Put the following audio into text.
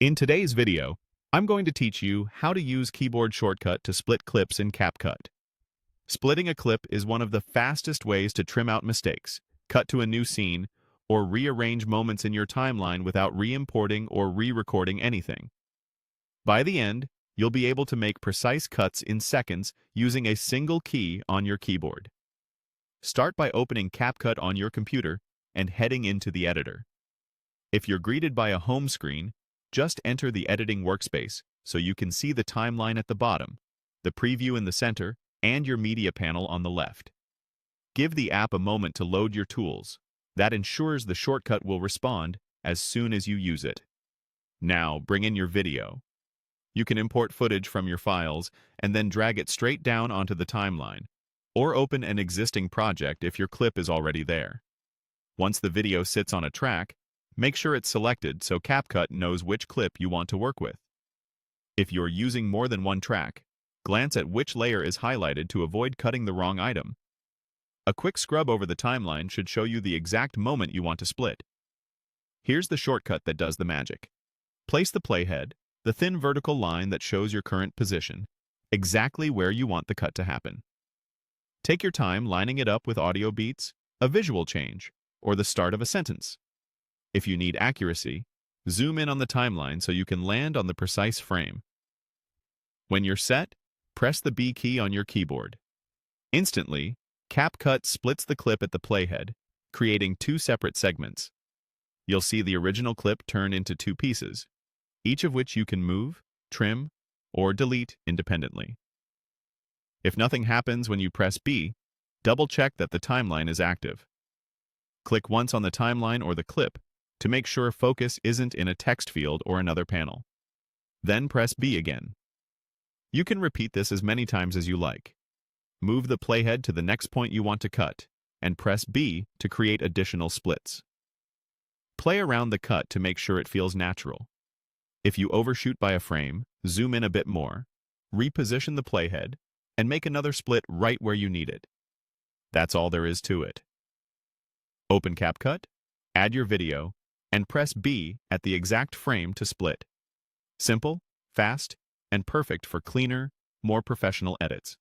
In today's video, I'm going to teach you how to use keyboard shortcut to split clips in Capcut. Splitting a clip is one of the fastest ways to trim out mistakes, cut to a new scene, or rearrange moments in your timeline without re-importing or re-recording anything. By the end, you'll be able to make precise cuts in seconds using a single key on your keyboard. Start by opening Capcut on your computer and heading into the editor. If you're greeted by a home screen, just enter the editing workspace so you can see the timeline at the bottom, the preview in the center, and your media panel on the left. Give the app a moment to load your tools. That ensures the shortcut will respond as soon as you use it. Now, bring in your video. You can import footage from your files and then drag it straight down onto the timeline, or open an existing project if your clip is already there. Once the video sits on a track, make sure it's selected so Capcut knows which clip you want to work with. If you're using more than one track, glance at which layer is highlighted to avoid cutting the wrong item. A quick scrub over the timeline should show you the exact moment you want to split. Here's the shortcut that does the magic. Place the playhead, the thin vertical line that shows your current position, exactly where you want the cut to happen. Take your time lining it up with audio beats, a visual change, or the start of a sentence. If you need accuracy, zoom in on the timeline so you can land on the precise frame. When you're set, press the B key on your keyboard. Instantly, Capcut splits the clip at the playhead, creating two separate segments. You'll see the original clip turn into two pieces, each of which you can move, trim, or delete independently. If nothing happens when you press B, double-check that the timeline is active. Click once on the timeline or the clip to make sure focus isn't in a text field or another panel. Then press B again. You can repeat this as many times as you like. Move the playhead to the next point you want to cut, and press B to create additional splits. Play around the cut to make sure it feels natural. If you overshoot by a frame, zoom in a bit more, reposition the playhead, and make another split right where you need it. That's all there is to it. Open Capcut, add your video, and press B at the exact frame to split. Simple, fast, and perfect for cleaner, more professional edits.